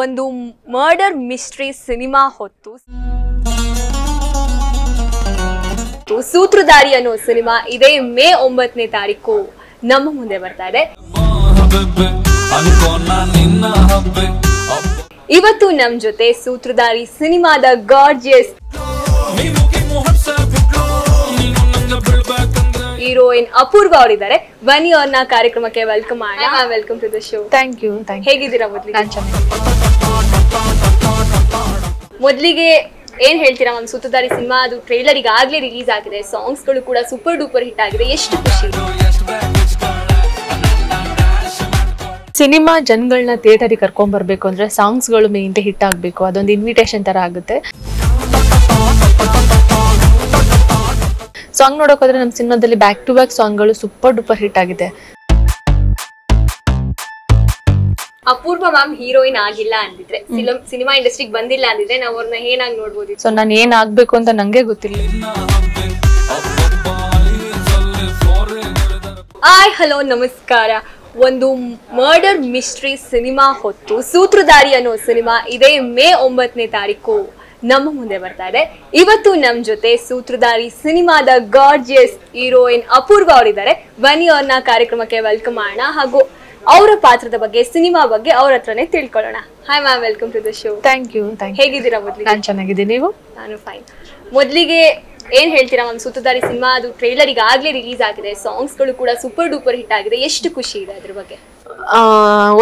ಒಂದು murder mystery cinema ಹೊತ್ತು ಸೂತ್ರಧಾರಿ ಅನ್ನೋ ಸಿನಿಮಾ ಇದೇ ಮೇ 9ನೇ ತಾರೀಕು ನಮ್ಮ ಮುಂದೆ ಬರ್ತಾ ಇದೆ. ಇವತ್ತು ನಮ್ ಜೊತೆ ಸೂತ್ರಧಾರಿ ಸಿನಿಮಾದ ಗಾರ್ಜಿಯಸ್ ಹೀರೋಯಿನ್ ಅಪೂರ್ವ ಅವರಿದ್ದಾರೆ. ಬನ್ನಿ ಅವ್ರನ್ನ ಕಾರ್ಯಕ್ರಮಕ್ಕೆ ವೆಲ್ಕಮ್ ಮಾಡೋಣ. Welcome to the show. Thank you. ಹೇಗಿದ್ದೀರಾ? ಮೊದಲಿಗೆ ಏನ್ ಹೇಳ್ತೀರಾ ಮ್ಯಾಮ್? ಸೂತ್ರಧಾರಿ ಸಿನಿಮಾ ಅದು ಟ್ರೈಲರ್ ಈಗಾಗಲೇ ರಿಲೀಸ್ ಆಗಿದೆ, ಸಾಂಗ್ಸ್ ಗಳು ಕೂಡ ಸೂಪರ್ ಡೂಪರ್ ಹಿಟ್ ಆಗಿದೆ. ಎಷ್ಟು ಖುಷಿ? ಸಿನಿಮಾ ಜನಗಳನ್ನ ಥಿಯೇಟರಿಗೆ ಕರ್ಕೊಂಡ್ ಬರ್ಬೇಕು ಅಂದ್ರೆ ಸಾಂಗ್ಸ್ ಗಳು ಮೇನ್ ಹಿಟ್ ಆಗ್ಬೇಕು. ಅದೊಂದು ಇನ್ವಿಟೇಷನ್ ತರ ಆಗುತ್ತೆ. ಸಾಂಗ್ ನೋಡಕ್ ಹೋದ್ರೆ ನಮ್ಮ ಸಿನಿಮಾದಲ್ಲಿ ಬ್ಯಾಕ್ ಟು ಬ್ಯಾಕ್ ಸಾಂಗ್ ಗಳು ಸೂಪರ್ ಡೂಪರ್ ಹಿಟ್ ಆಗಿದೆ. ಅಪೂರ್ವ ಮ್ಯಾಮ್ ಹೀರೋಯಿನ್ ಆಗಿಲ್ಲ ಅಂದಿದ್ರೆ, ಸಿನಿಮಾ ಇಂಡಸ್ಟ್ರಿಗೆ ಬಂದಿಲ್ಲ ಅಂದಿದ್ರೆ ನಾವು ಅವ್ರನ್ನ ಏನಾಗಿ ನೋಡ್ಬೋದು? ಸೊ ನಾನು ಏನ್ ಆಗ್ಬೇಕು ಅಂತ ನಂಗೆ ಗೊತ್ತಿಲ್ಲ. ಹಲೋ ನಮಸ್ಕಾರ. ಒಂದು ಮರ್ಡರ್ ಮಿಸ್ಟ್ರಿ ಸಿನಿಮಾ ಹೊತ್ತು ಸೂತ್ರಧಾರಿ ಅನ್ನೋ ಸಿನಿಮಾ ಇದೇ ಮೇ 9ನೇ ತಾರೀಕು ನಮ್ಮ ಮುಂದೆ ಬರ್ತಾ ಇದೆ. ಇವತ್ತು ನಮ್ ಜೊತೆ ಸೂತ್ರಧಾರಿ ಸಿನಿಮಾದ ಗಾರ್ಜಿಯಸ್ ಹೀರೋಯಿನ್ ಅಪೂರ್ವ ಅವರಿದ್ದಾರೆ. ಬನ್ನಿ ಅವ್ರನ್ನ ಕಾರ್ಯಕ್ರಮಕ್ಕೆ ವೆಲ್ಕಮ್ ಮಾಡೋಣ ಹಾಗೂ ಅವರ ಪಾತ್ರದ ಬಗ್ಗೆ, ಸಿನಿಮಾ ಬಗ್ಗೆ ಅವ್ರ ಹತ್ರನೇ ತಿಳ್ಕೊಳ್ಳೋಣ. Hi ma'am, welcome to the show. Thank you. ಹೇಗಿದ್ದೀರಾ? ಮೊದಲಿಗೆ ನಾನು ಚೆನ್ನಾಗಿದ್ದೀನಿ, ನೀವು? ನಾನು ಫೈನ್. ಮೊದಲಿಗೆ ಏನ್ ಹೇಳ್ತೀರಾ ಮ್ಯಾಮ್? ಸೂತ್ರಧಾರಿ ಸಿನಿಮಾ ಅದು ಟ್ರೈಲರ್ ಈಗಾಗಲೇ ರಿಲೀಸ್ ಆಗಿದೆ, ಸಾಂಗ್ಸ್ ಗಳು ಕೂಡ ಸೂಪರ್ ಡೂಪರ್ ಹಿಟ್ ಆಗಿದೆ. ಎಷ್ಟು ಖುಷಿ ಇದೆ ಅದ್ರ ಬಗ್ಗೆ?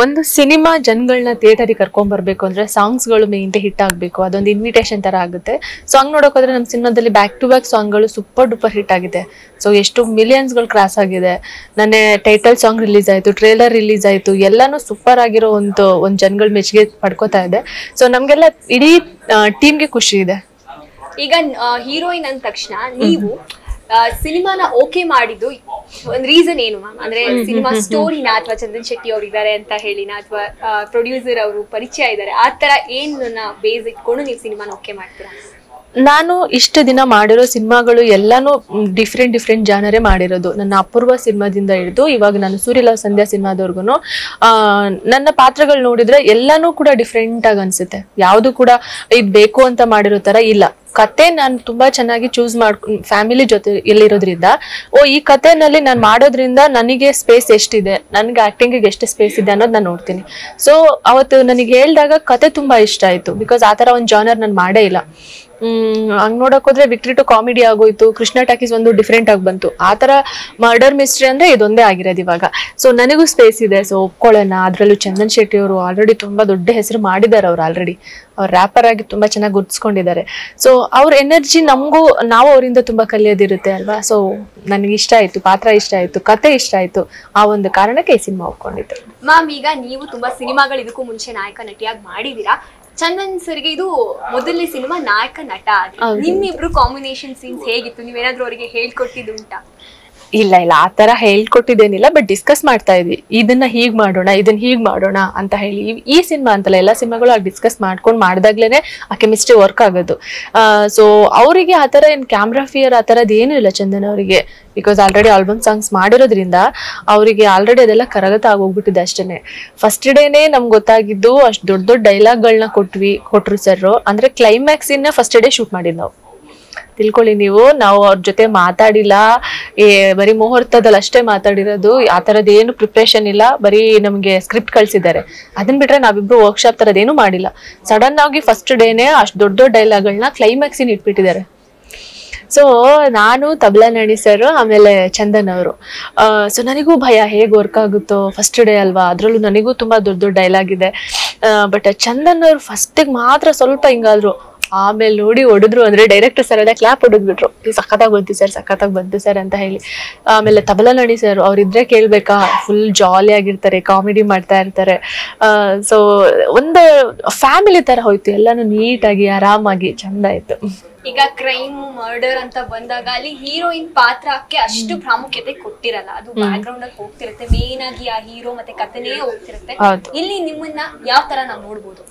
ಒಂದು ಸಿನಿಮಾ ಜನಗಳನ್ನ ಥಿಯೇಟರಿಗೆ ಕರ್ಕೊಂಡ್ ಬರ್ಬೇಕು ಅಂದ್ರೆ ಸಾಂಗ್ಸ್ ಗಳು ಮೇನ್ ಹಿಟ್ ಆಗ್ಬೇಕು. ಅದೊಂದು ಇನ್ವಿಟೇಷನ್ ತರ ಆಗುತ್ತೆ. ಸಾಂಗ್ ನೋಡಕ್ ಹೋದ್ರೆ ನಮ್ಮ ಸಿನಿಮಾದಲ್ಲಿ ಬ್ಯಾಕ್ ಟು ಬ್ಯಾಕ್ ಸಾಂಗ್ ಗಳು ಸೂಪರ್ ಡೂಪರ್ ಹಿಟ್ ಆಗಿದೆ. ಸೊ ಎಷ್ಟು ಮಿಲಿಯನ್ಸ್ ಗಳು ಕ್ರಾಸ್ ಆಗಿದೆ. ನನ್ನ ಟೈಟಲ್ ಸಾಂಗ್ ರಿಲೀಸ್ ಆಯ್ತು, ಟ್ರೇಲರ್ ರಿಲೀಸ್ ಆಯ್ತು, ಎಲ್ಲಾನು ಸೂಪರ್ ಆಗಿರೋ ಒಂದು ಜನಗಳ ಮೆಚ್ಚುಗೆ ಪಡ್ಕೋತಾ ಇದೆ. ಸೊ ನಮ್ಗೆಲ್ಲ ಇಡೀ ಟೀಮ್ಗೆ ಖುಷಿ ಇದೆ. ಈಗ ಹೀರೋಯಿನ್ ಅಂದ ತಕ್ಷಣ ನೀವು ಸಿನಿಮಾನ ಓಕೆ ಮಾಡಿದ್ದು ಒಂದ್ ರೀಸನ್ ಏನು ಮ್ಯಾಮ್? ಅಂದ್ರೆ ಸಿನಿಮಾ ಸ್ಟೋರಿನ ಅಥವಾ ಚಂದನ್ ಶೆಟ್ಟಿ ಅವ್ರು ಇದ್ದಾರೆ ಅಂತ ಹೇಳಿನ ಅಥವಾ ಪ್ರೊಡ್ಯೂಸರ್ ಅವರು ಪರಿಚಯ ಇದ್ದಾರೆ, ಆ ತರ ಏನನ್ನ ಬೇಸ್ ಇಟ್ಕೊಂಡು ನೀವು ಸಿನಿಮಾನ ಓಕೆ ಮಾಡ್ತೀರಾ? ನಾನು ಇಷ್ಟು ದಿನ ಮಾಡಿರೋ ಸಿನಿಮಾಗಳು ಎಲ್ಲಾನು ಡಿಫ್ರೆಂಟ್ ಜಾನರೇ ಮಾಡಿರೋದು. ನನ್ನ ಅಪೂರ್ವ ಸಿನಿಮಾದಿಂದ ಹಿಡಿದು ಇವಾಗ ನಾನು ಸೂರ್ಯಲವ್ ಸಂಧ್ಯಾ ಸಿನಿಮಾದವರೆಗೂ ನನ್ನ ಪಾತ್ರಗಳು ನೋಡಿದ್ರೆ ಎಲ್ಲಾನು ಕೂಡ ಡಿಫ್ರೆಂಟ್ ಆಗಿ ಅನ್ಸುತ್ತೆ. ಯಾವುದು ಕೂಡ ಇದು ಬೇಕು ಅಂತ ಮಾಡಿರೋ ತರ ಇಲ್ಲ. ಕತೆ ನಾನು ತುಂಬಾ ಚೆನ್ನಾಗಿ ಚೂಸ್ ಮಾಡ್ಕೊಂಡು ಫ್ಯಾಮಿಲಿ ಜೊತೆ ಎಲ್ಲಿರೋದ್ರಿಂದ ಈ ಕತೆನಲ್ಲಿ ನಾನು ಮಾಡೋದ್ರಿಂದ ನನಗೆ ಸ್ಪೇಸ್ ಎಷ್ಟಿದೆ, ನನಗೆ ಆಕ್ಟಿಂಗಿಗೆ ಎಷ್ಟು ಸ್ಪೇಸ್ ಇದೆ ಅನ್ನೋದು ನಾನು ನೋಡ್ತೀನಿ. ಸೊ ಅವತ್ತು ನನಗೆ ಹೇಳಿದಾಗ ಕತೆ ತುಂಬಾ ಇಷ್ಟ ಆಯ್ತು. ಬಿಕಾಸ್ ಆ ತರ ಒಂದು ಜಾನರ್ ನಾನು ಮಾಡೇ ಇಲ್ಲ. ಹಂಗ್ ನೋಡಕ್ ಹೋದ್ರೆ ವಿಕ್ಟ್ರಿ ಟು ಕಾಮಿಡಿ ಆಗೋಯ್ತು, ಕೃಷ್ಣ ಟಾಕೀಸ್ ಒಂದು ಡಿಫ್ರೆಂಟ್ ಆಗಿ ಬಂತು. ಆ ತರ ಮರ್ಡರ್ ಮಿಸ್ಟ್ರಿ ಅಂದ್ರೆ ಇದೊಂದೇ ಆಗಿರೋದು ಇವಾಗ. ಸೊ ನನಗೂ ಸ್ಪೇಸ್ ಇದೆ, ಸೊ ಒಪ್ಕೊಳ್ಳೋಣ. ಅದ್ರಲ್ಲೂ ಚಂದನ್ ಶೆಟ್ಟಿ ಅವರು ಆಲ್ರೆಡಿ ತುಂಬಾ ದೊಡ್ಡ ಹೆಸರು ಮಾಡಿದ್ದಾರೆ. ಅವ್ರು ಆಲ್ರೆಡಿ ಅವ್ರ ರ್ಯಾಪರ್ ಆಗಿ ತುಂಬಾ ಚೆನ್ನಾಗಿ ಗುರ್ತಿಸ್ಕೊಂಡಿದ್ದಾರೆ. ಸೊ ಅವ್ರ ಎನರ್ಜಿ ನಾವು ಅವರಿಂದ ತುಂಬಾ ಕಲಿಯೋದಿರುತ್ತೆ ಅಲ್ವಾ. ಸೊ ನನಗೆ ಇಷ್ಟ ಆಯ್ತು, ಪಾತ್ರ ಇಷ್ಟ ಆಯ್ತು, ಕತೆ ಇಷ್ಟ ಆಯ್ತು. ಆ ಒಂದು ಕಾರಣಕ್ಕೆ ಈ ಸಿನಿಮಾ ಒಪ್ಕೊಂಡಿದ್ದೆ. ಮ್ಯಾಮ್, ಈಗ ನೀವು ತುಂಬಾ ಸಿನಿಮಾಗಳು ಇದಕ್ಕೂ ಮುಂಚೆ ನಾಯಕ ನಟಿಯಾಗಿ ಮಾಡಿದೀರಾ. ಚಂದನ್ ಸರ್ಗೆ ಇದು ಮೊದಲನೇ ಸಿನಿಮಾ ನಾಯಕ ನಟ ಆಗಿ. ನಿಮ್ಮಿಬ್ರು ಕಾಂಬಿನೇಷನ್ ಸೀನ್ಸ್ ಹೇಗಿತ್ತು? ನೀವೇನಾದ್ರೂ ಅವರಿಗೆ ಹೇಳ್ಕೊಟ್ಟಿದ್ದು ಉಂಟಾ? ಇಲ್ಲ ಆ ತರ ಹೇಳ್ಕೊಟ್ಟಿದ್ದೇನಿಲ್ಲ, ಬಟ್ ಡಿಸ್ಕಸ್ ಮಾಡ್ತಾ ಇದ್ವಿ. ಇದನ್ನ ಹೀಗ್ ಮಾಡೋಣ ಅಂತ ಹೇಳಿ. ಈ ಸಿನಿಮಾ ಅಂತಲ್ಲ, ಎಲ್ಲಾ ಸಿನಿಮಾಗಳು ಡಿಸ್ಕಸ್ ಮಾಡ್ಕೊಂಡು ಮಾಡಿದಾಗ್ಲೇನೆ ಆ ಕೆಮಿಸ್ಟ್ರಿ ವರ್ಕ್ ಆಗೋದು. ಸೊ ಅವರಿಗೆ ಆ ತರ ಏನ್ ಕ್ಯಾಮ್ರಾ ಫಿಯರ್ ಆ ತರದ್ ಏನು ಇಲ್ಲ ಚಂದನ್ ಅವರಿಗೆ. ಬಿಕಾಸ್ ಆಲ್ರೆಡಿ ಆಲ್ಬಮ್ ಸಾಂಗ್ಸ್ ಮಾಡಿರೋದ್ರಿಂದ ಅವರಿಗೆ ಆಲ್ರೆಡಿ ಅದೆಲ್ಲ ಕರಗತ ಆಗೋಗ್ಬಿಟ್ಟಿದೆ ಅಷ್ಟೇನೆ. ಫಸ್ಟ್ ಡೇನೆ ನಮ್ಗೆ ಗೊತ್ತಾಗಿದ್ದು ಅಷ್ಟು ದೊಡ್ಡ ಡೈಲಾಗ್ಗಳನ್ನ ಕೊಟ್ರು ಸರ್. ಅಂದ್ರೆ ಕ್ಲೈಮ್ಯಾಕ್ಸ್ ಇನ್ನ ಫಸ್ಟ್ ಡೇ ಶೂಟ್ ಮಾಡಿದ್ ನಾವು. ತಿಳ್ಕೊಳ್ಳಿ ನೀವು, ನಾವು ಅವ್ರ ಜೊತೆ ಮಾತಾಡಿಲ್ಲ, ಬರೀ ಮುಹೂರ್ತದಲ್ಲಿ ಅಷ್ಟೇ ಮಾತಾಡಿರೋದು. ಆ ತರದ್ ಏನು ಪ್ರಿಪ್ರೇಷನ್ ಇಲ್ಲ, ಬರೀ ನಮ್ಗೆ ಸ್ಕ್ರಿಪ್ಟ್ ಕಳ್ಸಿದ್ದಾರೆ. ಅದನ್ ಬಿಟ್ರೆ ನಾವಿಬ್ರು ವರ್ಕ್ಶಾಪ್ ತರದೇನು ಮಾಡಿಲ್ಲ. ಸಡನ್ ಆಗಿ ಫಸ್ಟ್ ಡೇನೆ ಅಷ್ಟು ದೊಡ್ಡ ಡೈಲಾಗ್ಗಳನ್ನ ಕ್ಲೈಮ್ಯಾಕ್ಸ್ ಇಟ್ಬಿಟ್ಟಿದ್ದಾರೆ. ಸೊ ನಾನು, ತಬಲಾ ನಣಿ ಸರ್, ಆಮೇಲೆ ಚಂದನ್ ಅವರು. ಸೊ ನನಗೂ ಭಯ ಹೇಗ್ ವರ್ಕ್ ಆಗುತ್ತೋ, ಫಸ್ಟ್ ಡೇ ಅಲ್ವಾ. ಅದ್ರಲ್ಲೂ ನನಗೂ ತುಂಬಾ ದೊಡ್ಡ ಡೈಲಾಗ್ ಇದೆ. ಬಟ್ ಚಂದನ್ ಅವ್ರು ಫಸ್ಟಿಗೆ ಮಾತ್ರ ಸ್ವಲ್ಪ ಹಿಂಗಾದ್ರು, ಆಮೇಲೆ ನೋಡಿ ಹೊಡೆದ್ರು. ಅಂದ್ರೆ ಡೈರೆಕ್ಟರ್ ಸರ್ ಎಲ್ಲ ಕ್ಲಾಪ್ ಹೊಡೆದ್ಬಿಟ್ರು. ಸಖತ್ತಾಗಿ ಬಂತು ಸರ್ ಅಂತ ಹೇಳಿ. ಆಮೇಲೆ ತಬಲಾ ನಣಿ ಸರ್ ಅವ್ರಿದ್ರೆ ಕೇಳ್ಬೇಕಾ, ಫುಲ್ ಜಾಲಿ ಆಗಿರ್ತಾರೆ, ಕಾಮಿಡಿ ಮಾಡ್ತಾ ಇರ್ತಾರೆ. ಸೊ ಒಂದು ಫ್ಯಾಮಿಲಿ ತರ ಹೋಯ್ತು, ಎಲ್ಲಾನು ನೀಟಾಗಿ ಆರಾಮಾಗಿ ಚಂದ ಆಯ್ತು. ಈಗ ಕ್ರೈಮ್ ಮರ್ಡರ್ ಅಂತ ಬಂದಾಗ ಅಲ್ಲಿ ಹೀರೋಯಿನ್ ಪಾತ್ರಕ್ಕೆ ಅಷ್ಟು ಪ್ರಾಮುಖ್ಯತೆ ಕೊಟ್ಟಿರಲ್ಲ. ಅದು ಬ್ಯಾಕ್ ಗ್ರೌಂಡ್ ಅಲ್ಲಿ ಹೋಗ್ತಿರುತ್ತೆ, ಮೇನ್ ಆಗಿ ಆ ಹೀರೋ ಮತ್ತೆ ಕಥೆನೇ ಹೋಗ್ತಿರುತ್ತೆ. ಇಲ್ಲಿ ನಿಮ್ಮನ್ನ ಯಾವ ತರ ನಾವು ನೋಡ್ಬೋದು?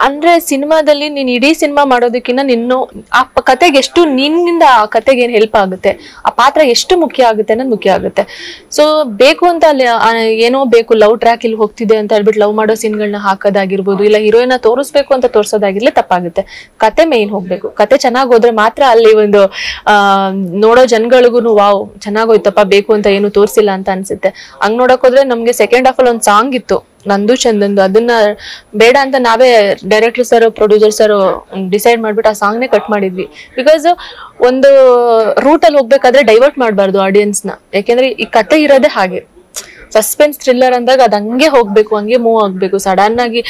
ಅಂದ್ರೆ ಸಿನಿಮಾದಲ್ಲಿ ನೀನ್ ಇಡೀ ಸಿನಿಮಾ ಮಾಡೋದಕ್ಕಿಂತ ನಿನ್ನು ಆ ಕತೆಗೆ ಎಷ್ಟು ನಿನ್ನಿಂದ ಆ ಕತೆಗೆ ಏನ್ ಹೆಲ್ಪ್ ಆಗುತ್ತೆ, ಆ ಪಾತ್ರ ಎಷ್ಟು ಮುಖ್ಯ ಆಗುತ್ತೆ ಅನ್ನೋದು ಮುಖ್ಯ ಆಗುತ್ತೆ. ಸೊ ಬೇಕು ಅಂತ ಅಲ್ಲಿ ಏನೋ ಬೇಕು ಲವ್ ಟ್ರ್ಯಾಕ್ ಇಲ್ಲಿ ಹೋಗ್ತಿದೆ ಅಂತ ಹೇಳ್ಬಿಟ್ಟು ಲವ್ ಮಾಡೋ ಸೀನ್ಗಳನ್ನ ಹಾಕೋದಾಗಿರ್ಬೋದು, ಇಲ್ಲ ಹೀರೋಯಿನ್ ತೋರಿಸ್ಬೇಕು ಅಂತ ತೋರ್ಸೋದಾಗಿರ್ಲಿ ತಪ್ಪಾಗುತ್ತೆ. ಕತೆ ಮೇನ್ ಹೋಗ್ಬೇಕು. ಕತೆ ಚೆನ್ನಾಗಿ ಹೋದ್ರೆ ಮಾತ್ರ ಅಲ್ಲಿ ಒಂದು ನೋಡೋ ಜನಗಳಿಗೂ ವಾವ್ ಚೆನ್ನಾಗೋಯ್ತಪ್ಪ, ಬೇಕು ಅಂತ ಏನು ತೋರ್ಸಿಲ್ಲ ಅಂತ ಅನ್ಸುತ್ತೆ. ಹಂಗ್ ನೋಡಕ್ ಹೋದ್ರೆ ನಮ್ಗೆ ಸೆಕೆಂಡ್ ಹಾಫ್ ಅಲ್ಲಿ ಒಂದು ಸಾಂಗ್ ಇತ್ತು ನಂದು ಚಂದಂದು, ಅದನ್ನ ಬೇಡ ಅಂತ ನಾವೇ director sir producer sir decide ಮಾಡ್ಬಿಟ್ಟು ಆ ಸಾಂಗ್ನೇ ಕಟ್ ಮಾಡಿದ್ವಿ. ಬಿಕಾಸ್ ಒಂದು ರೂಟ್ ಅಲ್ಲಿ ಹೋಗ್ಬೇಕಾದ್ರೆ ಡೈವರ್ಟ್ ಮಾಡಬಾರ್ದು ಆಡಿಯನ್ಸ್ನ. ಯಾಕೆಂದ್ರೆ ಈ ಕತೆ ಇರೋದೇ ಹಾಗೆ, ಸಸ್ಪೆನ್ಸ್ ಥ್ರಿಲ್ಲರ್ ಅಂದಾಗ ಅದ್ ಹಂಗೆ ಹೋಗ್ಬೇಕು, ಹಂಗೆ ಮೂವ್ ಆಗ್ಬೇಕು. ಸಡನ್ ಆಗಿ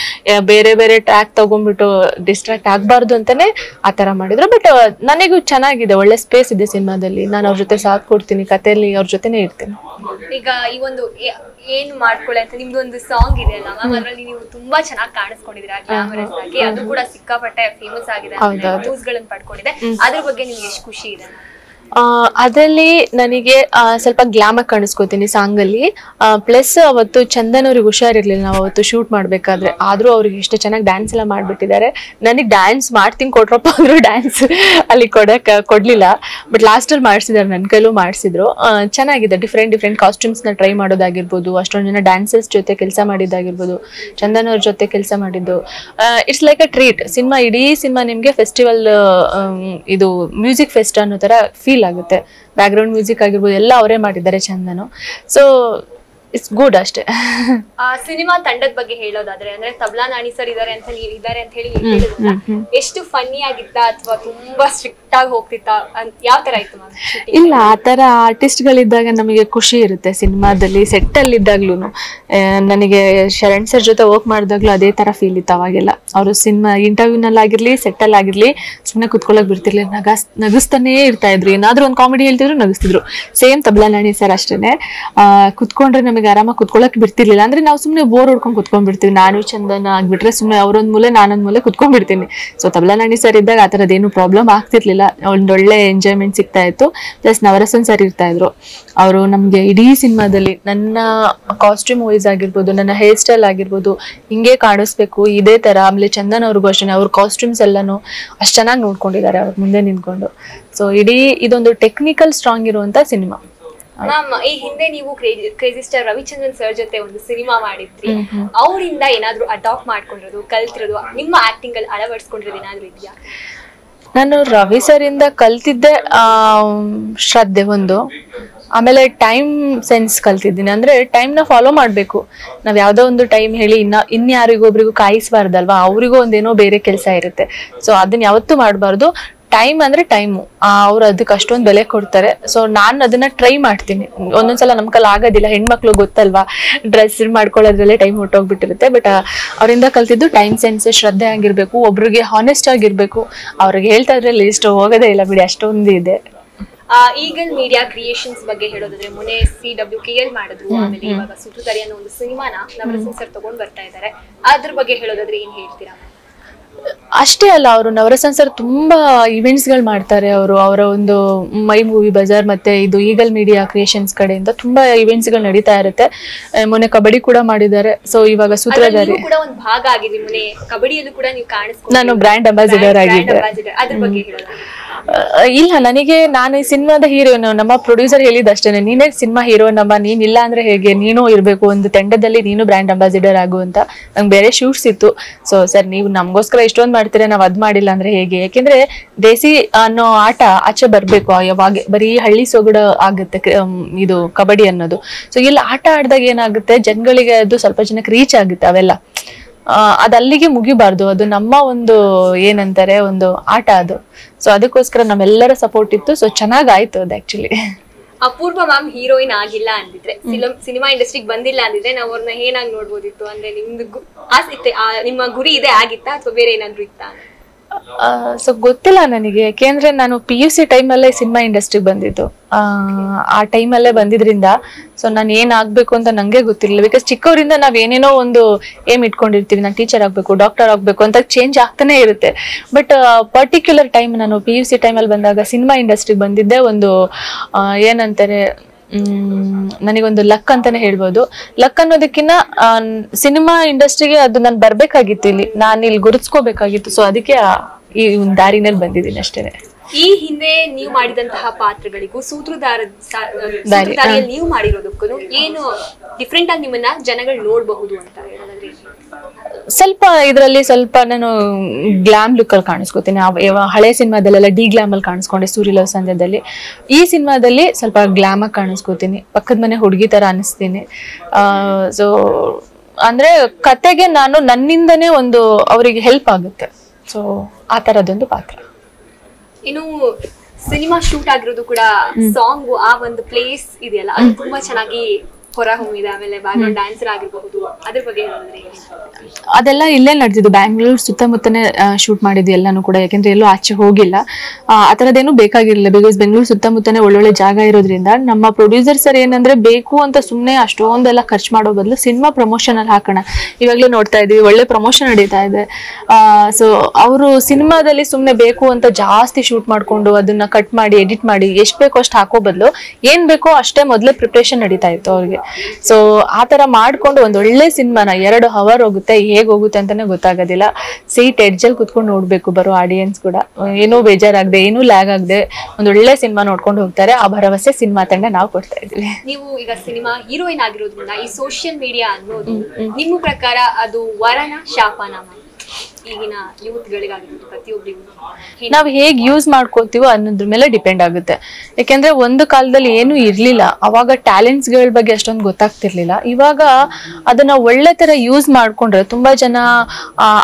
ಬೇರೆ ಬೇರೆ ಟ್ರ್ಯಾಕ್ ತಗೊಂಡ್ಬಿಟ್ಟು ಡಿಸ್ಟ್ರಾಕ್ಟ್ ಆಗ್ಬಾರ್ದು ಅಂತಾನೆ ಆತರ ಮಾಡಿದ್ರು. ಬಟ್ ನನಗೂ ಚೆನ್ನಾಗಿದೆ, ಒಳ್ಳೆ ಸ್ಪೇಸ್ ಇದೆ ಸಿನಿಮಾದಲ್ಲಿ. ನಾನು ಅವ್ರ ಜೊತೆ ಸಾಥ್ ಕೊಡ್ತೀನಿ, ಕಥೆಯಲ್ಲಿ ಅವ್ರ ಜೊತೆನೆ ಇರ್ತೀನಿ. ಈಗ ಈ ಒಂದು ಏನು ಮಾಡ್ಕೊಳ್ಳಿ ಅಂತ ನಿಮ್ದು ಒಂದು ಸಾಂಗ್ ಇದೆ ಅಲ್ಲ ಮ್ಯಾಮ್, ಅದ್ರಲ್ಲಿ ನೀವು ತುಂಬಾ ಚೆನ್ನಾಗಿ ಕಾಣಿಸ್ಕೊಂಡಿದ್ದೀರಾ ಗ್ಲಾಮರಸ್ ಆಗಿ, ಅದು ಕೂಡ ಸಿಕ್ಕಾಪಟ್ಟೆ ಫೇಮಸ್ ಆಗಿದೆ, ನ್ಯೂಸ್ ಗಳನ್ನ ಪಡ್ಕೊಂಡಿದೆ. ಅದ್ರ ಬಗ್ಗೆ ನಿಮ್ಗೆ ಎಷ್ಟು ಖುಷಿ ಇದೆ? ಅದ್ರಲ್ಲಿ ನನಗೆ ಸ್ವಲ್ಪ ಗ್ಲಾಮರ್ ಕಾಣಿಸ್ಕೋತೀನಿ ಸಾಂಗ್ ಅಲ್ಲಿ. ಪ್ಲಸ್ ಅವತ್ತು ಚಂದನ್ ಅವ್ರಿಗೆ ಹುಷಾರಿರ್ಲಿಲ್ಲ, ನಾವು ಅವತ್ತು ಶೂಟ್ ಮಾಡ್ಬೇಕಾದ್ರೆ. ಆದ್ರೂ ಅವ್ರಿಗೆ ಎಷ್ಟು ಚೆನ್ನಾಗಿ ಡ್ಯಾನ್ಸ್ ಎಲ್ಲ ಮಾಡ್ಬಿಟ್ಟಿದ್ದಾರೆ. ನನಗೆ ಡ್ಯಾನ್ಸ್ ಮಾಡ್ತೀನಿ ಕೊಟ್ರಪ್ಪ ಅಂದ್ರು ಡ್ಯಾನ್ಸ್ ಅಲ್ಲಿ ಕೊಡ್ಲಿಲ್ಲ. ಬಟ್ ಲಾಸ್ಟ್ ಅಲ್ಲಿ ಮಾಡ್ಸಿದಾರೆ, ನನ್ನ ಕೈಲೂ ಮಾಡ್ಸಿದ್ರು. ಚೆನ್ನಾಗಿದೆ. ಡಿಫ್ರೆಂಟ್ ಕಾಸ್ಟ್ಯೂಮ್ಸ್ ನ ಟ್ರೈ ಮಾಡೋದಾಗಿರ್ಬೋದು, ಅಷ್ಟೊಂದು ಜನ ಡ್ಯಾನ್ಸರ್ಸ್ ಜೊತೆ ಕೆಲಸ ಮಾಡಿದ್ದಾಗಿರ್ಬೋದು, ಚಂದನ್ ಅವ್ರ ಜೊತೆ ಕೆಲಸ ಮಾಡಿದ್ದು. It's like a treat. Cinema ಇಡೀ ಸಿನಿಮಾ ನಿಮ್ಗೆ ಫೆಸ್ಟಿವಲ್, ಇದು ಮ್ಯೂಸಿಕ್ ಫೆಸ್ಟ್ ಅನ್ನೋ ತರ ಫೀಲ್ ಆಗುತ್ತೆ. ಬ್ಯಾಕ್ ಗ್ರೌಂಡ್ ಮ್ಯೂಸಿಕ್ ಆಗಿರ್ಬೋದು ಎಲ್ಲ ಅವರೇ ಮಾಡಿದ್ದಾರೆ ಚಂದನು. ಸೊ ಇಟ್ಸ್ ಗುಡ್ ಅಷ್ಟೇ. ಸಿನಿಮಾ ತಂಡದ ಬಗ್ಗೆ ಹೇಳೋದಾದ್ರೆ, ಅಂದ್ರೆ ತಬ್ಲಾ ನಾಣಿ ಸರ್ ಇದಾರೆ ಅಂತ ಹೇಳಿ ಎಷ್ಟು ಫನ್ನಿ ಆಗಿತ್ತ ಅಥವಾ ತುಂಬಾ ಸ್ಟ್ರಿಕ್ಟ್ ಆಗಿ ಹೋಗ್ತಿತ್ತ, ಯಾವ ತರ ಇತ್ತು ಮ್ಯಾಮ್? ಇಲ್ಲ, ಆತರ ಆರ್ಟಿಸ್ಟ್ ಗಳಿದ್ದಾಗ ನಮಗೆ ಖುಷಿ ಇರುತ್ತೆ ಸಿನಿಮಾದಲ್ಲಿ. ಸೆಟ್ ಅಲ್ಲಿ ಇದ್ದಾಗ್ಲೂ ನನಗೆ ಶರಣ್ ಸರ್ ಜೊತೆ ವರ್ಕ್ ಮಾಡಿದಾಗ್ಲೂ ಅದೇ ತರ ಫೀಲ್ ಇತ್ತು ಅವಾಗೆಲ್ಲ. ಅವರು ಸಿನಿಮಾ ಇಂಟರ್ವ್ಯೂನಲ್ಲಿ ಆಗಿರ್ಲಿ, ಸೆಟ್ ಅಲ್ಲಿ ಆಗಿರ್ಲಿ, ಸುಮ್ಮನೆ ಕುತ್ಕೊಳ್ಳೋಕೆ ಬಿಡ್ತಿರ್ಲಿ, ನಗಿಸ್ತಾನೇ ಇರ್ತಾ ಇದ್ರು. ಏನಾದ್ರು ಒಂದು ಕಾಮಿಡಿ ಹೇಳ್ತಿದ್ರು ನಗಿಸ್ತಿದ್ರು. ಸೇಮ್ ತಬ್ಲಾ ನಾಣಿ ಸರ್ ಅಷ್ಟೇನೆ. ಕುತ್ಕೊಂಡ್ರೆ ನಮಗೆ ಆರಾಮಾಗಿ ಕುತ್ಕೊಳ್ಳೋಕೆ ಬಿಡ್ತಿರ್ಲಿಲ್ಲ. ಅಂದ್ರೆ ನಾವು ಸುಮ್ಮನೆ ಬೋರ್ ಹೊಡ್ಕೊಂಡು ಕುತ್ಕೊಂಡ್ಬಿಡ್ತೀವಿ. ನಾನು ಚಂದನ ಆಗ್ಬಿಟ್ರೆ ಸುಮ್ಮನೆ ಅವರೊಂದ್ ಮೂಲೆ ನಾನೊಂದ್ ಮೂಲೆ ಕುತ್ಕೊಂಡ್ಬಿಡ್ತೀನಿ. ಸೊ ತಬ್ಲಾ ನಾಣಿ ಸರ್ ಇದ್ದಾಗ ಆ ಥರದ್ದೇನು ಪ್ರಾಬ್ಲಮ್ ಆಗ್ತಿರ್ಲಿಲ್ಲ. ಒಂದೊಳ್ಳೆ ಎಂಜಾಯ್ಮೆಂಟ್ ಸಿಗ್ತಾ ಇತ್ತು. ಪ್ಲಸ್ ನವರಸನ್ ಸರ್ ಇರ್ತಾ ಇದ್ರು. ಅವರು ನಮ್ಗೆ ಇಡೀ ಸಿನಿಮಾದಲ್ಲಿ ನನ್ನ ಕಾಸ್ಟ್ಯೂಮ್ ವೈಸ್ ಆಗಿರ್ಬೋದು, ನನ್ನ ಹೇರ್ ಸ್ಟೈಲ್ ಆಗಿರ್ಬೋದು, ಹಿಂಗೆ ಕಾಣಿಸ್ಬೇಕು ಇದೇ ತರ. ಆಮೇಲೆ ಚಂದನ್ ಅವ್ರಿಗೂ ಅಷ್ಟೇ, ಅವ್ರ ಕಾಸ್ಟ್ಯೂಮ್ಸ್ ಎಲ್ಲಾನು ಅಷ್ಟ್ ಚೆನ್ನಾಗಿ ನೋಡ್ಕೊಂಡಿದ್ದಾರೆ ಅವ್ರ ಮುಂದೆ ನಿಂತ್ಕೊಂಡು. ಸೊ ಇಡೀ ಇದೊಂದು ಟೆಕ್ನಿಕಲ್ ಸ್ಟ್ರಾಂಗ್ ಇರುವಂತ ಸಿನಿಮಾ. ಮ್ಯಾಮ್, ಈ ಹಿಂದೆ ನೀವು ಕ್ರೇಜಿ ಸ್ಟಾರ್ ರವಿಚಂದ್ರನ್ ಸರ್ ಜೊತೆ ಒಂದು ಸಿನಿಮಾ ಮಾಡಿದ್ರಿ. ಅವರಿಂದ ಏನಾದ್ರು ಅಡಾಪ್ಟ್ ಮಾಡ್ಕೊಂಡಿರೋದು, ಕಲ್ತಿರೋದು, ನಿಮ್ಮ ಆಕ್ಟಿಂಗ್ ಅಲ್ಲಿ ಅಳವಡಿಸ್ಕೊಂಡಿರೋದು ಏನಾದ್ರು ಇದೆಯಾ? ನಾನು ರವಿ ಸರ್ ಇಂದ ಕಲ್ತಿದ್ದೆ ಶ್ರದ್ಧೆ ಒಂದು. ಆಮೇಲೆ ಟೈಮ್ ಸೆನ್ಸ್ ಕಲ್ತಿದ್ದೀನಿ. ಅಂದ್ರೆ ಟೈಮ್ ನ ಫಾಲೋ ಮಾಡ್ಬೇಕು. ನಾವ್ ಯಾವ್ದೋ ಒಂದು ಟೈಮ್ ಹೇಳಿ ಇನ್ಯಾರಿಗೊಬ್ರಿಗೂ ಕಾಯಿಸ್ಬಾರ್ದಲ್ವಾ, ಅವ್ರಿಗೂ ಒಂದೇನೋ ಬೇರೆ ಕೆಲಸ ಇರುತ್ತೆ. ಸೊ ಅದನ್ನ ಯಾವತ್ತೂ ಮಾಡ್ಬಾರ್ದು. ಟೈಮ್ ಅಂದ್ರೆ ಟೈಮು, ಅವ್ರು ಅದಕ್ಕೆ ಅಷ್ಟೊಂದು ಬೆಲೆ ಕೊಡ್ತಾರೆ. ಸೊ ನಾನು ಅದನ್ನ ಟ್ರೈ ಮಾಡ್ತೀನಿ. ಒಂದೊಂದ್ಸಲ ನಮ್ ಕೈಲಿ ಆಗೋದಿಲ್ಲ, ಹೆಣ್ಮಕ್ಳು ಗೊತ್ತಲ್ವಾ, ಡ್ರೆಸ್ ಮಾಡ್ಕೊಳ್ಳೋದ್ರಲ್ಲೇ ಟೈಮ್ ಹೊಟ್ಟೋಗ್ಬಿಟ್ಟಿರುತ್ತೆ. ಬಟ್ ಅವರಿಂದ ಕಲ್ತಿದ್ದು ಟೈಮ್ ಸೆನ್ಸ್, ಶ್ರದ್ಧೆ ಆಗಿರ್ಬೇಕು, ಒಬ್ರಿಗೆ ಹಾನೆಸ್ಟ್ ಆಗಿರ್ಬೇಕು. ಅವ್ರಿಗೆ ಹೇಳ್ತಾ ಇದ್ರಲ್ಲಿ ಇಷ್ಟು ಹೋಗೋದೇ ಇಲ್ಲ ಬಿಡಿ, ಅಷ್ಟೊಂದು ಇದೆ. ಈಗಲ್ ಮೀಡಿಯಾ ಕ್ರಿಯೇಷನ್ಸ್ ಬಗ್ಗೆ ಹೇಳೋದಾದ್ರೆ, ಮೊನ್ನೆ CWKL ಮಾಡಿದ್ರು, ಆಮೇಲೆ ಇವಾಗ ಸೂತ್ರಧಾರಿ ಅನ್ನೋ ಒಂದು ಸಿನಿಮಾನ ನವರಸನ್ ಸರ್ ತಗೊಂಡ್ ಬರ್ತಾ ಇದ್ದಾರೆ. ಅದ್ರ ಬಗ್ಗೆ ಹೇಳೋದಾದ್ರೆ ಏನ್ ಹೇಳ್ತೀರಾ? ಅಷ್ಟೇ ಅಲ್ಲ, ಅವರು ನವರಸನ್ ಸರ್ ತುಂಬಾ ಇವೆಂಟ್ಸ್ ಗಳು ಮಾಡ್ತಾರೆ. ಅವರ ಒಂದು ಮೈ ಮೂವಿ ಬಜಾರ್ ಮತ್ತೆ ಇದು ಈಗಲ್ ಮೀಡಿಯಾ ಕ್ರಿಯೇಷನ್ಸ್ ಕಡೆಯಿಂದ ತುಂಬಾ ಇವೆಂಟ್ಸ್ ಗಳು ನಡೀತಾ ಇರುತ್ತೆ. ಮೊನ್ನೆ ಕಬಡ್ಡಿ ಕೂಡ ಮಾಡಿದ್ದಾರೆ. ಸೊ ಇವಾಗ ಸೂತ್ರಧಾರಿ ಕೂಡ ಒಂದು ಭಾಗ ಆಗಿದೆ. ಮೊನ್ನೆ ಕಬಡ್ಡಿಯಲ್ಲೂ ಕೂಡ ನೀವು ಕಾಣಿಸ್ಕೊಂಡು ನಾನು ಬ್ರ್ಯಾಂಡ್ ಅಂಬಾಸಿಡರ್ ಆಗಿದ್ದೆ. ಅದ್ರ ಬಗ್ಗೆ ಹೇಳೋದು? ಇಲ್ಲ, ನಾನು ಈ ಸಿನಿಮಾದ ಹೀರೋಯಿನ್. ನಮ್ಮ ಪ್ರೊಡ್ಯೂಸರ್ ಹೇಳಿದಷ್ಟೇನೆ, ನೀನೇ ಸಿನಿಮಾ ಹೀರೋಯಿನ್ ಅಮ್ಮ, ನೀನ್ ಇಲ್ಲ ಅಂದ್ರೆ ಹೇಗೆ, ನೀನು ಇರ್ಬೇಕು ಒಂದು ತಂಡದಲ್ಲಿ, ನೀನು ಬ್ರ್ಯಾಂಡ್ ಅಂಬಾಸಿಡರ್ ಆಗು ಅಂತ. ನಂಗೆ ಬೇರೆ ಶೂಟ್ಸ್ ಇತ್ತು. ಸೊ ಸರ್, ನೀವು ನಮ್ಗೋಸ್ಕರ ಇಷ್ಟೊಂದು ಮಾಡ್ತೀರಾ, ನಾವ್ ಅದ್ ಮಾಡಿಲ್ಲ ಅಂದ್ರೆ ಹೇಗೆ? ಯಾಕೆಂದ್ರೆ ದೇಸಿ ಅನ್ನೋ ಆಟ ಆಚೆ ಬರ್ಬೇಕು. ಯಾವಾಗ ಬರೀ ಹಳ್ಳಿ ಸೊಗಡು ಆಗುತ್ತೆ ಇದು ಕಬಡ್ಡಿ ಅನ್ನೋದು. ಸೊ ಇಲ್ಲಿ ಆಟ ಆಡ್ದಾಗ ಏನಾಗುತ್ತೆ, ಜನಗಳಿಗೆ ಅದು ಸ್ವಲ್ಪ ಜನಕ್ಕೆ ರೀಚ್ ಆಗುತ್ತೆ. ಅವೆಲ್ಲ ಅದಲ್ಲಿಗೆ ಮುಗಿಬಾರ್ದು. ಅದು ನಮ್ಮ ಒಂದು ಏನಂತಾರೆ ಒಂದು ಆಟ ಅದು. ಸೊ ಅದಕ್ಕೋಸ್ಕರ ನಮ್ಮೆಲ್ಲರ ಸಪೋರ್ಟ್ ಇತ್ತು. ಸೊ ಚೆನ್ನಾಗಾಯ್ತು ಅದು ಆಕ್ಚುಲಿ. ಅಪೂರ್ವ ಮ್ಯಾಮ್ ಹೀರೋಯಿನ್ ಆಗಿಲ್ಲ ಅಂದಿದ್ರೆ, ಸಿನಿಮಾ ಇಂಡಸ್ಟ್ರಿಗೆ ಬಂದಿಲ್ಲ ಅಂದಿದ್ರೆ ನಾವು ಅವ್ರನ್ನ ಏನಾಗಿ ನೋಡ್ಬೋದಿತ್ತು? ಅಂದ್ರೆ ನಿಮ್ದು ಆಸೆ, ನಿಮ್ಮ ಗುರಿ ಇದೆ ಆಗಿತ್ತಾ ಅಥವಾ ಬೇರೆ ಏನಾದ್ರು ಇತ್ತಾ? ಸೊ ಗೊತ್ತಿಲ್ಲ ನನಗೆ. ಯಾಕೆಂದ್ರೆ ನಾನು PUC ಟೈಮಲ್ಲೇ ಸಿನಿಮಾ ಇಂಡಸ್ಟ್ರಿಗೆ ಬಂದಿದ್ದು. ಆ ಟೈಮಲ್ಲೇ ಬಂದಿದ್ರಿಂದ ಸೊ ನಾನು ಏನಾಗ್ಬೇಕು ಅಂತ ನಂಗೆ ಗೊತ್ತಿರಲಿಲ್ಲ. ಬಿಕಾಸ್ ಚಿಕ್ಕವರಿಂದ ನಾವ್ ಏನೇನೋ ಒಂದು ಏಮ್ ಇಟ್ಕೊಂಡಿರ್ತೀವಿ, ನಾನು ಟೀಚರ್ ಆಗ್ಬೇಕು, ಡಾಕ್ಟರ್ ಆಗ್ಬೇಕು ಅಂತ ಚೇಂಜ್ ಆಗ್ತಾನೆ ಇರುತ್ತೆ. ಬಟ್ ಪರ್ಟಿಕ್ಯುಲರ್ ಟೈಮ್ ನಾನು PUC ಟೈಮಲ್ಲಿ ಬಂದಾಗ ಸಿನಿಮಾ ಇಂಡಸ್ಟ್ರಿಗೆ ಬಂದಿದ್ದೆ ಒಂದು ಏನಂತಾರೆ ನನಗೊಂದು ಲಕ್ ಅಂತಾನೆ ಹೇಳ್ಬೋದು. ಲಕ್ ಅನ್ನೋದಕ್ಕಿಂತ ಸಿನಿಮಾ ಇಂಡಸ್ಟ್ರಿಗೆ ಅದು ನಾನು ಬರ್ಬೇಕಾಗಿತ್ತು, ನಾನು ಇಲ್ಲಿ ಗುರುತಿಸ್ಕೋಬೇಕಾಗಿತ್ತು. ಸೊ ಅದಕ್ಕೆ ಈ ಒಂದು ದಾರಿನಲ್ಲಿ ಬಂದಿದ್ದೀನಿ ಅಷ್ಟೇ. ಈ ಹಿಂದೆ ನೀವು ಮಾಡಿದಂತಹ ಪಾತ್ರಗಳಿಗೂ ಸೂತ್ರಧಾರಿಯಲ್ಲಿ ನೀವು ಮಾಡಿರೋದಕ್ಕೂ ಏನು ಡಿಫ್ರೆಂಟ್ ಆಗಿ ನಿಮ್ಮನ್ನ ಜನಗಳು ನೋಡಬಹುದು ಅಂತ ಹೇಳೋದಾದ್ರೆ? ಸ್ವಲ್ಪ ಇದರಲ್ಲಿ ಸ್ವಲ್ಪ ನಾನು ಗ್ಲಾಮ್ ಲುಕ್ ಅಲ್ಲಿ ಕಾಣಿಸ್ಕೊತೀನಿ. ಹಳೆ ಸಿನಿಮಾದಲ್ಲೆಲ್ಲ ಡಿ ಗ್ಲಾಮ್ ಅಲ್ಲಿ ಕಾಣಿಸ್ಕೊಂಡೆ ಸೂರ್ಯಲವ್ ಸಂಧ್ಯದಲ್ಲಿ. ಈ ಸಿನಿಮಾದಲ್ಲಿ ಸ್ವಲ್ಪ ಗ್ಲಾಮ್ ಆಗಿ ಕಾಣಿಸ್ಕೋತೀನಿ, ಪಕ್ಕದ ಮನೆ ಹುಡುಗಿ ತರ ಅನಿಸ್ತೀನಿ. ಸೊ ಅಂದ್ರೆ ಕತೆಗೆ ನಾನು ನನ್ನಿಂದನೇ ಒಂದು ಅವರಿಗೆ ಹೆಲ್ಪ್ ಆಗುತ್ತೆ. ಸೊ ಆ ತರದೊಂದು ಪಾತ್ರ. ಇನ್ನು ಸಿನಿಮಾ ಶೂಟ್ ಆಗಿರೋದು ಕೂಡ ಸಾಂಗ್ ಆ ಒಂದು ಪ್ಲೇಸ್ ಇದೆಯಲ್ಲ, ಅದು ತುಂಬಾ ಚೆನ್ನಾಗಿ ಹೊರ ಹೊಮ್ಮಿದೆ. ಆಮೇಲೆ ಬ್ಯಾಕ್ಗ್ರೌಂಡ್ ಡ್ಯಾನ್ಸರ್ ಆಗಿರಬಹುದು, ಅದ್ರ ಬಗ್ಗೆ ಹೇಳಿದ್ರೆ? ಅದೆಲ್ಲ ಇಲ್ಲೇ ನಡೆದಿದ್ದು, ಬ್ಯಾಂಗ್ಳೂರ್ ಸುತ್ತಮುತ್ತನೇ ಶೂಟ್ ಮಾಡಿದ್ವಿ ಎಲ್ಲಾನು ಕೂಡ. ಯಾಕೆಂದ್ರೆ ಎಲ್ಲೂ ಆಚೆ ಹೋಗಿಲ್ಲ, ಆ ತರದೇನು ಬೇಕಾಗಿರ್ಲಿಲ್ಲ. ಬಿಕಾಸ್ ಬೆಂಗಳೂರು ಸುತ್ತಮುತ್ತನೇ ಒಳ್ಳೊಳ್ಳೆ ಜಾಗ ಇರೋದ್ರಿಂದ ನಮ್ಮ ಪ್ರೊಡ್ಯೂಸರ್ ಸರ್ ಏನಂದ್ರೆ ಬೇಕು ಅಂತ ಸುಮ್ನೆ ಅಷ್ಟೊಂದೆಲ್ಲ ಖರ್ಚು ಮಾಡೋ ಬದಲು ಸಿನಿಮಾ ಪ್ರಮೋಷನ್ ಅಲ್ಲಿ ಹಾಕೋಣ. ಇವಾಗ್ಲೂ ನೋಡ್ತಾ ಇದೀವಿ ಒಳ್ಳೆ ಪ್ರಮೋಷನ್ ನಡೀತಾ ಇದೆ. ಸೊ ಅವರು ಸಿನಿಮಾದಲ್ಲಿ ಸುಮ್ನೆ ಬೇಕು ಅಂತ ಜಾಸ್ತಿ ಶೂಟ್ ಮಾಡ್ಕೊಂಡು ಅದನ್ನ ಕಟ್ ಮಾಡಿ ಎಡಿಟ್ ಮಾಡಿ ಎಷ್ಟ್ ಬೇಕೋ ಅಷ್ಟು ಹಾಕೋ ಬದಲು ಏನ್ ಬೇಕೋ ಅಷ್ಟೇ ಮೊದಲೇ ಪ್ರಿಪ್ರೇಷನ್ ನಡೀತಾ ಇತ್ತು ಅವ್ರಿಗೆ. ಸೊ ಆ ತರ ಮಾಡ್ಕೊಂಡು ಒಂದ್ ಒಳ್ಳೆ ಸಿನಿಮಾನ 2 hour ಹೋಗುತ್ತೆ, ಹೇಗ್ ಹೋಗುತ್ತೆ ಅಂತಾನೆ ಗೊತ್ತಾಗೋದಿಲ್ಲ. ಸೀಟ್ ಎಡ್ಜಲ್ಲಿ ಕುತ್ಕೊಂಡು ನೋಡ್ಬೇಕು ಬರೋ ಆಡಿಯನ್ಸ್ ಕೂಡ. ಏನೂ ಬೇಜಾರಾಗದೆ, ಏನೂ ಲ್ಯಾಗ್ ಆಗದೆ ಒಂದ್ ಒಳ್ಳೆ ಸಿನಿಮಾ ನೋಡ್ಕೊಂಡು ಹೋಗ್ತಾರೆ. ಆ ಭರವಸೆ ಸಿನಿಮಾ ತಂಡ ನಾವು ಕೊಡ್ತಾ ಇದೀವಿ. ನೀವು ಈಗ ಸಿನಿಮಾ ಹೀರೋಯಿನ್ ಆಗಿರೋದ್ರಿಂದ ಈ ಸೋಷಿಯಲ್ ಮೀಡಿಯಾ ಅನ್ನೋದು ನಿಮ್ಮ ಪ್ರಕಾರ ಅದು ವರನ ಶಾಪನ? ಈಗಿನ ಯೂತ್ ಗಳಿಗಾಗಿರ್ಬೋದು ಪ್ರತಿಯೊಬ್ಬರಿಗೂ ನಾವ್ ಹೇಗ್ ಯೂಸ್ ಮಾಡ್ಕೋತೀವೋ ಅನ್ನೋದ್ರ ಮೇಲೆ ಡಿಪೆಂಡ್ ಆಗುತ್ತೆ. ಯಾಕೆಂದ್ರೆ ಒಂದು ಕಾಲದಲ್ಲಿ ಏನು ಇರ್ಲಿಲ್ಲ, ಅವಾಗ ಟ್ಯಾಲೆಂಟ್ಸ್ ಗಳ ಬಗ್ಗೆ ಅಷ್ಟೊಂದು ಗೊತ್ತಾಗ್ತಿರ್ಲಿಲ್ಲ. ಇವಾಗ ಅದನ್ನ ಒಳ್ಳೆ ತರ ಯೂಸ್ ಮಾಡ್ಕೊಂಡ್ರೆ ತುಂಬಾ ಜನ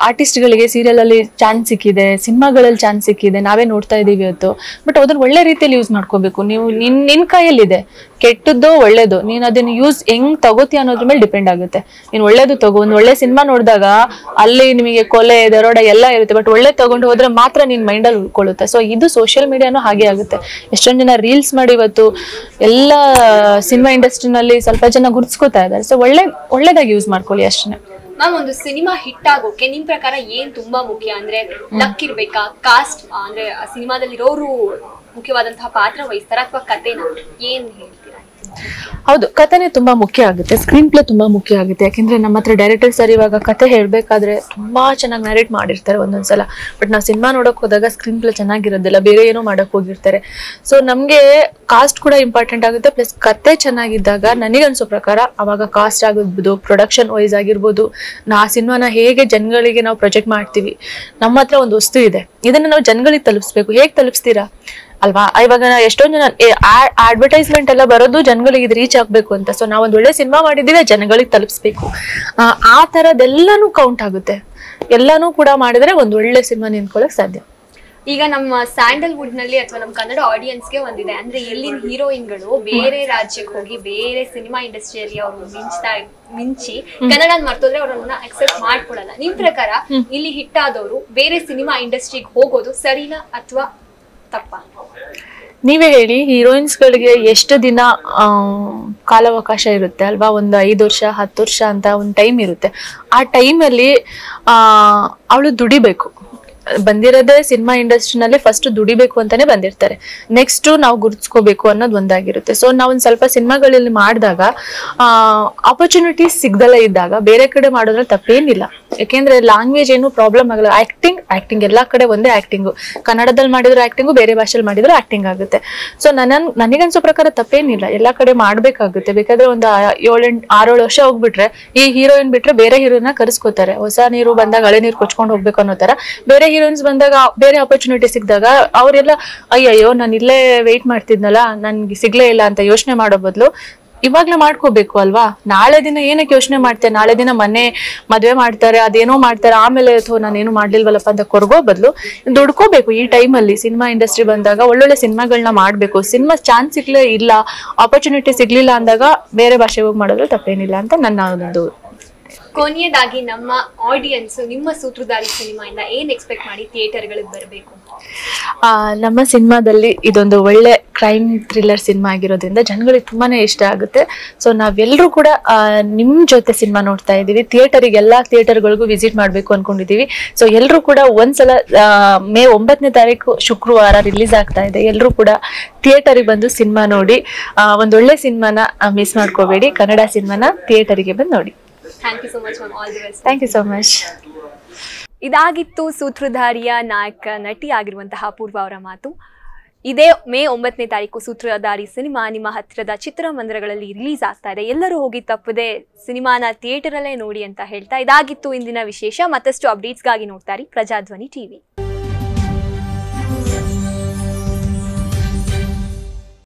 ಆರ್ಟಿಸ್ಟ್ ಗಳಿಗೆ ಸೀರಿಯಲ್ ಅಲ್ಲಿ ಚಾನ್ಸ್ ಸಿಕ್ಕಿದೆ, ಸಿನಿಮಾಗಳಲ್ಲಿ ಚಾನ್ಸ್ ಸಿಕ್ಕಿದೆ, ನಾವೇ ನೋಡ್ತಾ ಇದೀವಿ ಇವತ್ತು. ಬಟ್ ಅದನ್ನ ಒಳ್ಳೆ ರೀತಿಯಲ್ಲಿ ಯೂಸ್ ಮಾಡ್ಕೋಬೇಕು. ನೀವು ನಿನ್ ಕೈಯಲ್ಲಿದೆ, ಕೆಟ್ಟದ್ದು ಒಳ್ಳೇದು, ನೀನ್ ಅದನ್ನ ಯೂಸ್ ಹೆಂಗ್ ತಗೋತಿ ಅನ್ನೋದ್ರ ಮೇಲೆ ಡಿಪೆಂಡ್ ಆಗುತ್ತೆ. ನೀನ್ ಒಳ್ಳೇದು ತಗೋ. ಒಂದ್ ಒಳ್ಳೆ ಸಿನಿಮಾ ನೋಡಿದಾಗ ಅಲ್ಲಿ ನಿಮಗೆ ಕೊಲೆ ದರೋಡ ಎಲ್ಲ ಇರುತ್ತೆ, ಬಟ್ ಒಳ್ಳೆ ತಗೊಂಡು ಹೋದ್ರೆ ಮಾತ್ರ ನಿನ್ ಮೈಂಡ್ ಅಲ್ಲಿ ಉಳ್ಕೊಳ್ಳುತ್ತೆ. ಸೊ ಇದು ಸೋಷಿಯಲ್ ಮೀಡಿಯಾನು ಹಾಗೆ ಆಗುತ್ತೆ. ಎಷ್ಟೊಂದ್ ಜನ ರೀಲ್ಸ್ ಮಾಡಿ ಇವತ್ತು ಎಲ್ಲ ಸಿನಿಮಾ ಇಂಡಸ್ಟ್ರಿನಲ್ಲಿ ಸ್ವಲ್ಪ ಜನ ಗುರ್ಸ್ಕೊತಾ ಇದ್ದಾರೆ. ಸೊ ಒಳ್ಳೇದಾಗಿ ಯೂಸ್ ಮಾಡ್ಕೊಳ್ಳಿ ಅಷ್ಟೇ. ಮ್ಯಾಮ್, ಒಂದು ಸಿನಿಮಾ ಹಿಟ್ ಆಗೋಕೆ ನಿಮ್ ಪ್ರಕಾರ ಏನ್ ತುಂಬಾ ಮುಖ್ಯ? ಅಂದ್ರೆ ಲಕ್ ಇರ್ಬೇಕಾ, ಕಾಸ್ಟ್ ಅಂದ್ರೆ ಸಿನಿಮಾದಲ್ಲಿ ಇರೋರು ಮುಖ್ಯವಾದಂತಹ ಪಾತ್ರ ವಹಿಸ್ತಾರ, ಅಥವಾ ಕಥೆನ? ಏನ್ ಹೇಳ್ತೀರಾ? ಹೌದು, ಕಥೆನೇ ತುಂಬಾ ಮುಖ್ಯ ಆಗುತ್ತೆ. ಸ್ಕ್ರೀನ್ ಪ್ಲೇ ತುಂಬಾ ಮುಖ್ಯ ಆಗುತ್ತೆ. ಯಾಕೆಂದ್ರೆ ನಮ್ಮ ಹತ್ರ ಡೈರೆಕ್ಟರ್ ಸರ್ ಇವಾಗ ಕಥೆ ಹೇಳ್ಬೇಕಾದ್ರೆ ತುಂಬಾ ಚೆನ್ನಾಗಿ ನರೇಟ್ ಮಾಡಿರ್ತಾರೆ ಒಂದೊಂದ್ಸಲ. ಬಟ್ ನಾವು ಸಿನಿಮಾ ನೋಡಕ್ ಹೋದಾಗ ಸ್ಕ್ರೀನ್ ಪ್ಲೇ ಚೆನ್ನಾಗಿರೋದಿಲ್ಲ, ಬೇರೆ ಏನೋ ಮಾಡಕ್ ಹೋಗಿರ್ತಾರೆ. ಸೊ ನಮ್ಗೆ ಕಾಸ್ಟ್ ಕೂಡ ಇಂಪಾರ್ಟೆಂಟ್ ಆಗುತ್ತೆ, ಪ್ಲಸ್ ಕತೆ ಚೆನ್ನಾಗಿದ್ದಾಗ ನನಗನ್ಸೋ ಪ್ರಕಾರ ಅವಾಗ ಕಾಸ್ಟ್ ಆಗಿರ್ಬೋದು, ಪ್ರೊಡಕ್ಷನ್ ವೈಸ್ ಆಗಿರ್ಬೋದು, ಆ ಸಿನಿಮಾನ ಹೇಗೆ ಜನಗಳಿಗೆ ನಾವು ಪ್ರೊಜೆಕ್ಟ್ ಮಾಡ್ತೀವಿ. ನಮ್ಮ ಹತ್ರ ಒಂದು ವಸ್ತು ಇದೆ, ಇದನ್ನ ನಾವು ಜನಗಳಿಗೆ ತಲುಪಿಸ್ಬೇಕು. ಹೇಗ್ ತಲುಪಿಸ್ತೀರಾ ಅಲ್ವಾ? ಇವಾಗ ಎಷ್ಟೊಂದ್ ಜನ ಅಡ್ವರ್ಟೈಸ್ಮೆಂಟ್ ಎಲ್ಲ ಬರೋದು ಜನಗಳಿಗೆ ಇದು ರೀಚ್ ಆಗ್ಬೇಕು ಅಂತ. ಸೊ ನಾವೊಂದ್ ಒಳ್ಳೆ ಸಿನಿಮಾ ಮಾಡಿದೀವಿ, ಜನಗಳಿಗೆ ತಲುಪಿಸ್ಬೇಕು. ಆ ತರದೆಲ್ಲಾನು ಕೌಂಟ್ ಆಗುತ್ತೆ. ಎಲ್ಲಾನು ಕೂಡ ಮಾಡಿದ್ರೆ ಒಂದ್ ಒಳ್ಳೆ ಸಿನಿಮಾ ನಿಂತ್ಕೊಳ್ಳಕ್ ಸಾಧ್ಯ. ಈಗ ನಮ್ಮ ಸ್ಯಾಂಡಲ್ವುಡ್ ನಲ್ಲಿ ಅಥವಾ ನಮ್ಮ ಕನ್ನಡ ಆಡಿಯನ್ಸ್ಗೆ ಒಂದಿದೆ, ಅಂದ್ರೆ ಇಲ್ಲಿನ ಹೀರೋಯಿನ್ಗಳು ಬೇರೆ ರಾಜ್ಯಕ್ಕೆ ಹೋಗಿ ಬೇರೆ ಸಿನಿಮಾ ಇಂಡಸ್ಟ್ರಿಯಲ್ಲಿ ಅವರು ಮಿಂಚಿ ಕನ್ನಡ ಮರ್ತೋದ್ರೆ ಅವ್ರನ್ನ ಅಕ್ಸೆಪ್ಟ್ ಮಾಡ್ಕೊಡಲ್ಲ. ನಿಮ್ ಪ್ರಕಾರ ಇಲ್ಲಿ ಹಿಟ್ ಆದವರು ಬೇರೆ ಸಿನಿಮಾ ಇಂಡಸ್ಟ್ರಿಗೆ ಹೋಗೋದು ಸರಿನಾ ಅಥವಾ ತಪ್ಪ? ನೀವೇ ಹೇಳಿ, ಹೀರೋಯಿನ್ಸ್ ಗಳಿಗೆ ಎಷ್ಟು ದಿನ ಕಾಲಾವಕಾಶ ಇರುತ್ತೆ ಅಲ್ವಾ? ಒಂದು 5 ವರ್ಷ 10 ವರ್ಷ ಅಂತ ಒಂದು ಟೈಮ್ ಇರುತ್ತೆ. ಆ ಟೈಮಲ್ಲಿ ಅವಳು ದುಡಿಬೇಕು. ಬಂದಿರೋದೇ ಸಿನಿಮಾ ಇಂಡಸ್ಟ್ರಿನಲ್ಲಿ ಫಸ್ಟ್ ದುಡಿಬೇಕು ಅಂತಾನೆ ಬಂದಿರ್ತಾರೆ. ನೆಕ್ಸ್ಟ್ ನಾವು ಗುರುತಿಸ್ಕೋಬೇಕು ಅನ್ನೋದು ಒಂದಾಗಿರುತ್ತೆ. ಸೊ ನಾವೊಂದ್ ಸ್ವಲ್ಪ ಸಿನಿಮಾಗಳಲ್ಲಿ ಮಾಡಿದಾಗ ಆಪರ್ಚುನಿಟೀಸ್ ಸಿಗ್ದಲ್ಲ ಇದ್ದಾಗ ಬೇರೆ ಕಡೆ ಮಾಡೋದ್ರಲ್ಲಿ ತಪ್ಪೇನಿಲ್ಲ. ಯಾಕೆಂದ್ರೆ ಲ್ಯಾಂಗ್ವೇಜ್ ಏನು ಪ್ರಾಬ್ಲಮ್ ಆಗಲ್ಲ. ಆಕ್ಟಿಂಗ್ ಎಲ್ಲಾ ಕಡೆ ಒಂದೇ ಆಕ್ಟಿಂಗು. ಕನ್ನಡದಲ್ಲಿ ಮಾಡಿದ್ರು ಆಕ್ಟಿಂಗು, ಬೇರೆ ಭಾಷೆಯಲ್ಲಿ ಮಾಡಿದ್ರು ಆಕ್ಟಿಂಗ್ ಆಗುತ್ತೆ. ಸೊ ನನಗನ್ಸೋ ಪ್ರಕಾರ ತಪ್ಪೇನಿಲ್ಲ, ಎಲ್ಲಾ ಕಡೆ ಮಾಡ್ಬೇಕಾಗುತ್ತೆ. ಬೇಕಾದ್ರೆ ಒಂದು 6-7 ವರ್ಷ ಹೋಗ್ಬಿಟ್ರೆ ಈ ಹೀರೋಯಿನ್ ಬಿಟ್ರೆ ಬೇರೆ ಹೀರೋಯಿನ್ ಕರೆಸ್ಕೋತಾರೆ. ಹೊಸ ನೀರು ಬಂದಾಗ ಹಳೆ ನೀರು ಕೊಚ್ಕೊಂಡು ಹೋಗ್ಬೇಕು ಅನ್ನೋ ತರ ಬೇರೆ ಹೀರೋಯಿನ್ಸ್ ಬಂದಾಗ, ಬೇರೆ ಆಪರ್ಚುನಿಟಿ ಸಿಕ್ಕಿದಾಗ ಅವರೆಲ್ಲ ಅಯ್ಯಯ್ಯೋ ನಾನು ಇಲ್ಲೇ ವೇಟ್ ಮಾಡ್ತಿದ್ನಲ್ಲ, ನನ್ಗೆ ಸಿಗ್ಲೇ ಇಲ್ಲ ಅಂತ ಯೋಚನೆ ಮಾಡೋ ಬದಲು ಇವಾಗ್ಲೇ ಮಾಡ್ಕೋಬೇಕು ಅಲ್ವಾ? ನಾಳೆ ದಿನ ಏನಕ್ಕೆ ಯೋಚನೆ ಮಾಡ್ತೇನೆ, ನಾಳೆ ದಿನ ಮದ್ವೆ ಮಾಡ್ತಾರೆ, ಅದೇನೋ ಮಾಡ್ತಾರೆ, ಆಮೇಲೆ ನಾನೇನು ಮಾಡ್ಲಿಲ್ವಲ್ಲಪ್ಪ ಅಂತ ಕೊರಗೋ ಬದಲು ದುಡ್ಕೋಬೇಕು. ಈ ಟೈಮಲ್ಲಿ ಸಿನಿಮಾ ಇಂಡಸ್ಟ್ರಿ ಬಂದಾಗ ಒಳ್ಳೊಳ್ಳೆ ಸಿನಿಮಾಗಳನ್ನ ಮಾಡ್ಬೇಕು. ಸಿನಿಮಾ ಚಾನ್ಸ್ ಸಿಗ್ಲೇ ಇಲ್ಲ, ಆಪರ್ಚುನಿಟಿ ಸಿಗ್ಲಿಲ್ಲ ಅಂದಾಗ ಬೇರೆ ಭಾಷೆಗೆ ಹೋಗಿ ಮಾಡೋದು ತಪ್ಪೇನಿಲ್ಲ ಅಂತ ನನ್ನ ಒಂದು. ಕೊನೆಯದಾಗಿ ನಮ್ಮ ಆಡಿಯನ್ಸ್ ನಿಮ್ಮ ಸೂತ್ರಧಾರಿ ಸಿನಿಮಾಯಿಂದ ಏನ್ ಎಕ್ಸ್ಪೆಕ್ಟ್ ಮಾಡಿ ಥಿಯೇಟರ್ ಗಳಿಗೆ ಬರಬೇಕು? ನಮ್ಮ ಸಿನಿಮಾದಲ್ಲಿ ಇದೊಂದು ಒಳ್ಳೆ ಕ್ರೈಮ್ ಥ್ರಿಲ್ಲರ್ ಸಿನಿಮಾ ಆಗಿರೋದ್ರಿಂದ ಜನಗಳಿಗೆ ತುಂಬಾನೇ ಇಷ್ಟ ಆಗುತ್ತೆ. ಸೊ ನಾವೆಲ್ಲರೂ ಕೂಡ ನಿಮ್ ಜೊತೆ ಸಿನಿಮಾ ನೋಡ್ತಾ ಇದೀವಿ. ಥಿಯೇಟರಿಗೆ ಎಲ್ಲಾ ಥಿಯೇಟರ್ಗಳಿಗೂ ವಿಸಿಟ್ ಮಾಡ್ಬೇಕು ಅನ್ಕೊಂಡಿದೀವಿ. ಸೊ ಎಲ್ಲರೂ ಕೂಡ ಒಂದ್ಸಲ ಮೇ 9ನೇ ತಾರೀಕು ಶುಕ್ರವಾರ ರಿಲೀಸ್ ಆಗ್ತಾ ಇದೆ. ಎಲ್ಲರೂ ಕೂಡ ಥಿಯೇಟರಿಗೆ ಬಂದು ಸಿನಿಮಾ ನೋಡಿ ಒಂದೊಳ್ಳೆ ಸಿನಿಮಾನ ಮಿಸ್ ಮಾಡ್ಕೋಬೇಡಿ. ಕನ್ನಡ ಸಿನಿಮಾನ ಥಿಯೇಟರಿಗೆ ಬಂದು ನೋಡಿ. Thank you so much ma'am. All the best. Thank you so much. ಇದಾಗಿತ್ತು ಸೂತ್ರಧಾರಿಯ ನಾಯಕ ನಟಿ ಆಗಿರುವಂತಹ ಪೂರ್ವ ಅವರ ಮಾತು. ಇದೇ ಮೇ 9ನೇ ತಾರೀಕು ಸೂತ್ರಧಾರಿ ಸಿನಿಮಾ ನಿಮ್ಮ ಹತ್ತಿರದ ಚಿತ್ರಮಂದಿರಗಳಲ್ಲಿ ರಿಲೀಸ್ ಆಗ್ತಾ ಇದೆ. ಎಲ್ಲರೂ ಹೋಗಿ ತಪ್ಪದೆ ಸಿನಿಮಾನ ಥಿಯೇಟರಲ್ಲೇ ನೋಡಿ ಅಂತ ಹೇಳ್ತಾ ಇದಾಗಿತ್ತು ಇಂದಿನ ವಿಶೇಷ. ಮತ್ತಷ್ಟು ಅಪ್ಡೇಟ್ಸ್ಗಾಗಿ ನೋಡ್ತಾ ಇರಿ ಪ್ರಜಾಧ್ವನಿ ಟಿವಿ.